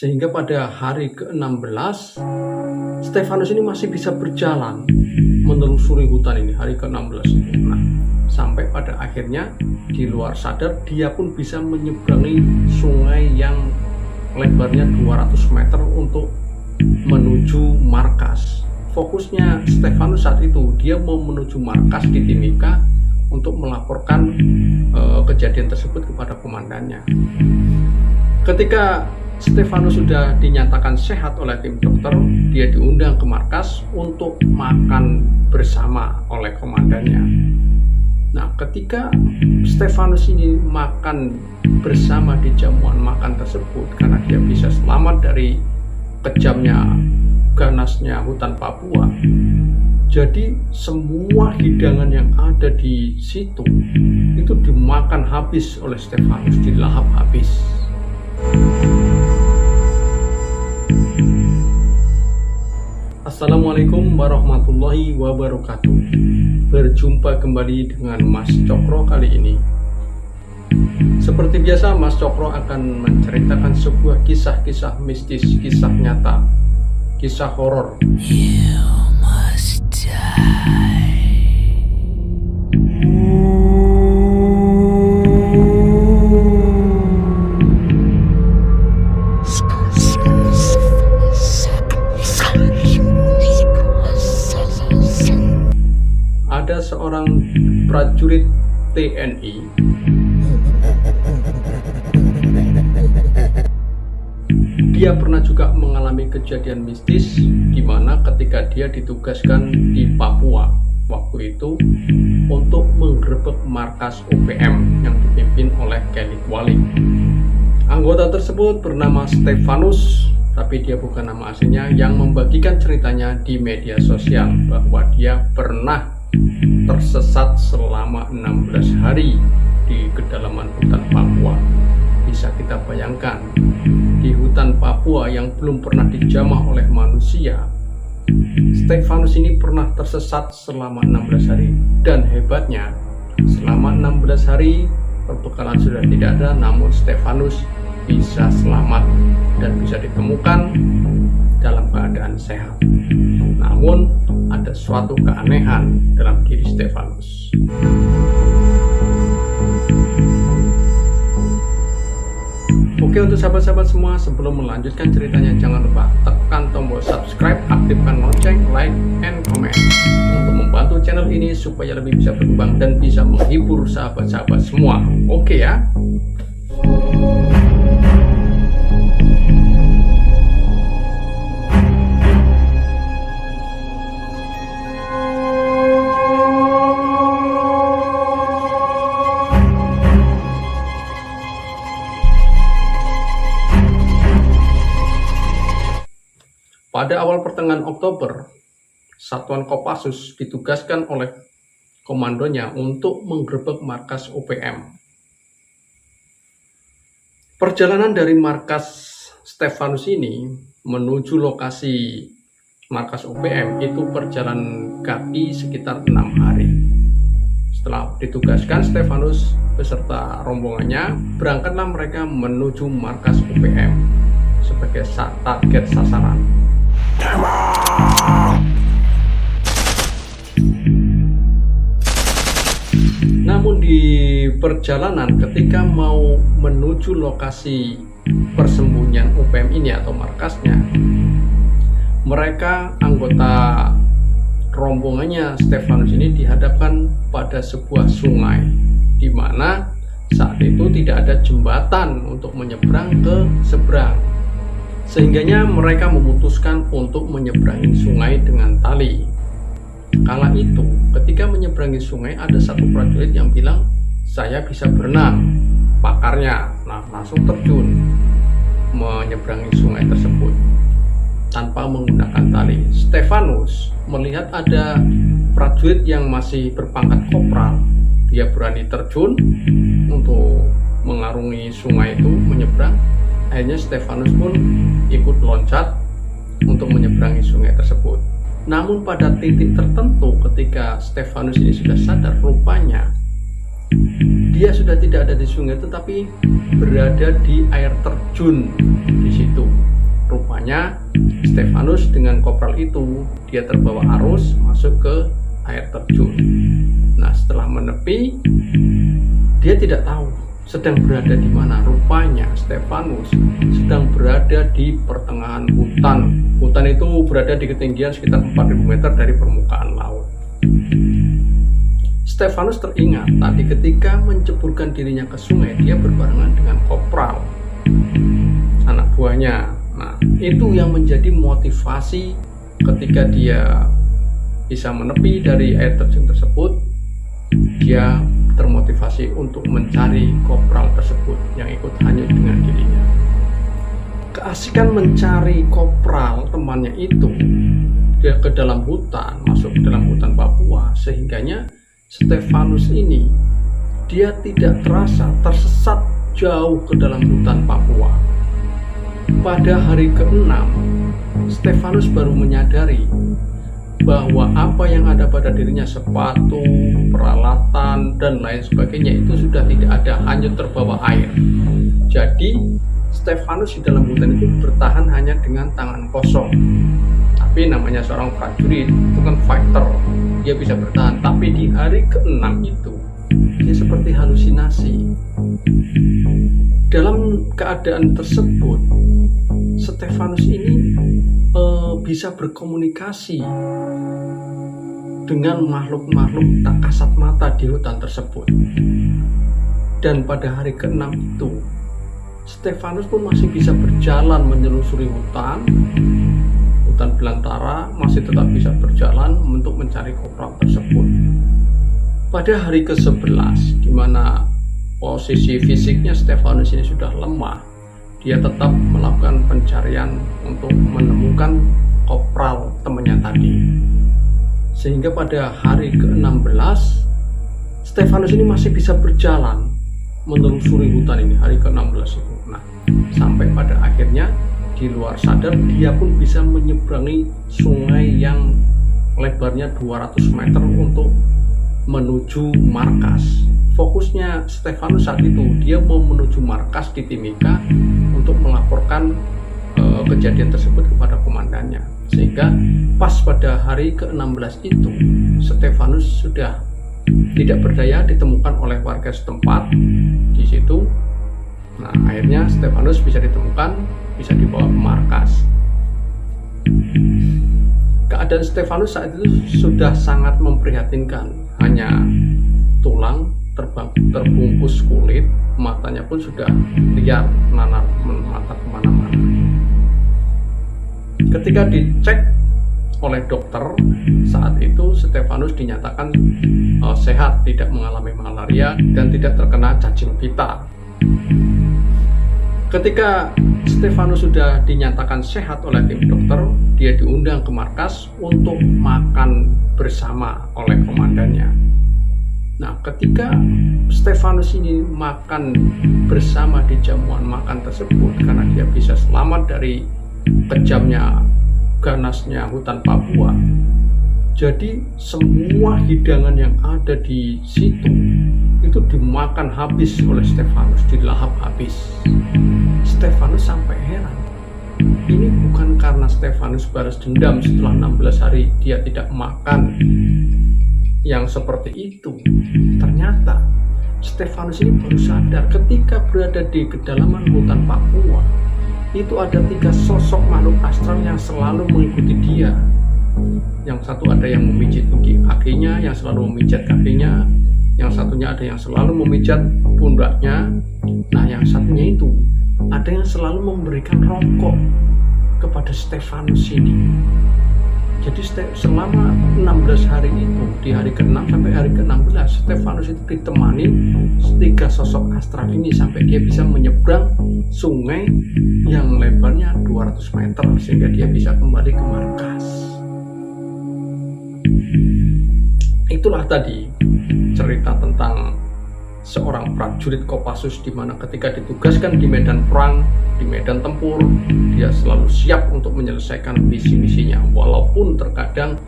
Sehingga pada hari ke-16 Stefanus ini masih bisa berjalan menelusuri hutan ini, hari ke-16. Nah, sampai pada akhirnya di luar sadar dia pun bisa menyeberangi sungai yang lebarnya 200 meter untuk menuju markas. Fokusnya Stefanus saat itu dia mau menuju markas di Timika untuk melaporkan kejadian tersebut kepada komandannya. Ketika Stefanus sudah dinyatakan sehat oleh tim dokter, dia diundang ke markas untuk makan bersama oleh komandannya. Nah, ketika Stefanus ini makan bersama di jamuan makan tersebut, karena dia bisa selamat dari kejamnya, ganasnya hutan Papua, jadi semua hidangan yang ada di situ itu dimakan habis oleh Stefanus, dilahap habis. Assalamualaikum warahmatullahi wabarakatuh. Berjumpa kembali dengan Mas Cokro kali ini. Seperti biasa, Mas Cokro akan menceritakan sebuah kisah-kisah mistis, kisah nyata, kisah horor. You must die. Ada seorang prajurit TNI dia pernah juga mengalami kejadian mistis di mana ketika dia ditugaskan di Papua waktu itu untuk menggerebek markas OPM yang dipimpin oleh Kelly Wali. Anggota tersebut bernama Stefanus, tapi dia bukan nama aslinya, yang membagikan ceritanya di media sosial bahwa dia pernah tersesat selama 16 hari di kedalaman hutan Papua. Bisa kita bayangkan, di hutan Papua yang belum pernah dijamah oleh manusia, Stefanus ini pernah tersesat selama 16 hari. Dan hebatnya, selama 16 hari perbekalan sudah tidak ada, namun Stefanus bisa selamat dan bisa ditemukan dalam keadaan sehat. Namun ada suatu keanehan dalam diri Stefanus. Oke, untuk sahabat-sahabat semua, sebelum melanjutkan ceritanya, jangan lupa tekan tombol subscribe, aktifkan lonceng, like, and comment untuk membantu channel ini supaya lebih bisa berkembang dan bisa menghibur sahabat-sahabat semua. Oke ya. Pada awal pertengahan Oktober, Satuan Kopassus ditugaskan oleh komandonya untuk menggerebek markas OPM. Perjalanan dari markas Stefanus ini menuju lokasi markas OPM itu perjalanan kaki sekitar 6 hari. Setelah ditugaskan, Stefanus beserta rombongannya berangkatlah mereka menuju markas OPM sebagai target sasaran. Namun di perjalanan ketika mau menuju lokasi persembunyian OPM ini atau markasnya, mereka anggota rombongannya Stefanus ini dihadapkan pada sebuah sungai di mana saat itu tidak ada jembatan untuk menyeberang ke seberang. Sehingganya mereka memutuskan untuk menyeberangi sungai dengan tali. Kala itu, ketika menyeberangi sungai, ada satu prajurit yang bilang, "Saya bisa berenang." Pakarnya, langsung terjun menyeberangi sungai tersebut tanpa menggunakan tali. Stefanus melihat ada prajurit yang masih berpangkat kopral. Dia berani terjun untuk mengarungi sungai itu, menyeberang. Akhirnya Stefanus pun ikut loncat untuk menyeberangi sungai tersebut. Namun pada titik tertentu ketika Stefanus ini sudah sadar, rupanya dia sudah tidak ada di sungai tetapi berada di air terjun di situ. Rupanya Stefanus dengan kopral itu dia terbawa arus masuk ke air terjun. Nah, setelah menepi dia tidak tahu sedang berada di mana. Rupanya Stefanus sedang berada di pertengahan hutan. Hutan itu berada di ketinggian sekitar 4.000 meter dari permukaan laut. Stefanus teringat tadi ketika menceburkan dirinya ke sungai, dia berbarengan dengan kopral, anak buahnya. Nah, itu yang menjadi motivasi ketika dia bisa menepi dari air terjun tersebut. Dia termotivasi untuk mencari kopral tersebut yang ikut hanyut dengan dirinya. Keasikan mencari kopral temannya itu, dia ke dalam hutan, masuk ke dalam hutan Papua, sehingganya Stefanus ini dia tidak terasa tersesat jauh ke dalam hutan Papua. Pada hari ke-6, Stefanus baru menyadari bahwa apa yang ada pada dirinya, sepatu, peralatan, dan lain sebagainya itu sudah tidak ada, hanyut terbawa air. Jadi Stefanus di dalam hutan itu bertahan hanya dengan tangan kosong. Tapi namanya seorang prajurit itu kan fighter, dia bisa bertahan. Tapi di hari ke-6 itu dia seperti halusinasi. Dalam keadaan tersebut Stefanus ini bisa berkomunikasi dengan makhluk-makhluk tak kasat mata di hutan tersebut. Dan pada hari ke-6 itu Stefanus pun masih bisa berjalan menelusuri hutan belantara, masih tetap bisa berjalan untuk mencari kopral tersebut. Pada hari ke-11, di mana posisi fisiknya Stefanus ini sudah lemah, dia tetap melakukan pencarian untuk menemukan kopral temannya tadi. Sehingga pada hari ke-16 Stefanus ini masih bisa berjalan menelusuri hutan ini, hari ke-16 itu. Nah, sampai pada akhirnya di luar sadar dia pun bisa menyeberangi sungai yang lebarnya 200 meter untuk menuju markas. Fokusnya Stefanus saat itu dia mau menuju markas di Timika untuk melaporkan kejadian tersebut kepada komandannya. Sehingga pas pada hari ke-16 itu Stefanus sudah tidak berdaya, ditemukan oleh warga setempat di situ. Nah, akhirnya Stefanus bisa ditemukan, bisa dibawa ke markas. Keadaan Stefanus saat itu sudah sangat memprihatinkan. Hanya tulang terbungkus kulit, matanya pun sudah liar, nanar mata kemana-mana. Ketika dicek oleh dokter, saat itu Stefanus dinyatakan sehat, tidak mengalami malaria dan tidak terkena cacing pita. Ketika Stefanus sudah dinyatakan sehat oleh tim dokter, dia diundang ke markas untuk makan bersama oleh komandannya. Nah, ketika Stefanus ini makan bersama di jamuan makan tersebut, karena dia bisa selamat dari kejamnya ganasnya hutan Papua, jadi semua hidangan yang ada di situ itu dimakan habis oleh Stefanus, dilahap habis. Stefanus sampai heran. Ini bukan karena Stefanus balas dendam setelah 16 hari dia tidak makan yang seperti itu. Ternyata Stefanus ini baru sadar ketika berada di kedalaman hutan Papua, itu ada 3 sosok makhluk astral yang selalu mengikuti dia. Yang satu ada yang memijit kakinya, yang selalu memijat kakinya, yang satunya ada yang selalu memijat pundaknya. Nah, yang satunya itu ada yang selalu memberikan rokok kepada Stefanus ini. Jadi selama 16 hari itu, di hari ke-6 sampai hari ke-16, Stefanus itu ditemani 3 sosok astral ini sampai dia bisa menyeberang sungai yang lebarnya 200 meter sehingga dia bisa kembali ke markas. Itulah tadi cerita tentang seorang prajurit Kopassus di mana ketika ditugaskan di medan perang, di medan tempur, dia selalu siap untuk menyelesaikan misi-misinya, walaupun terkadang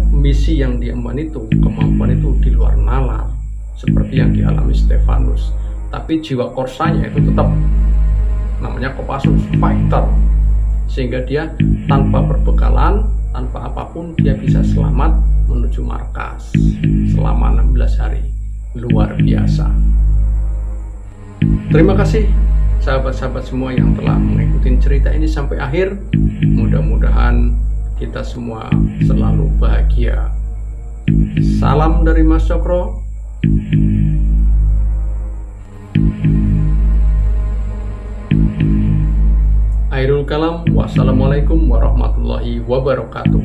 misi yang diemban itu, kemampuan itu di luar nalar seperti yang dialami Stefanus. Tapi jiwa korsanya itu tetap namanya Kopassus, fighter. sehingga dia tanpa perbekalan, tanpa apapun, dia bisa selamat menuju markas selama 16 hari. Luar biasa. Terima kasih sahabat-sahabat semua yang telah mengikuti cerita ini sampai akhir. Mudah-mudahan kita semua selalu bahagia. Salam dari Mas Cokro. Akhirul kalam, wassalamualaikum warahmatullahi wabarakatuh.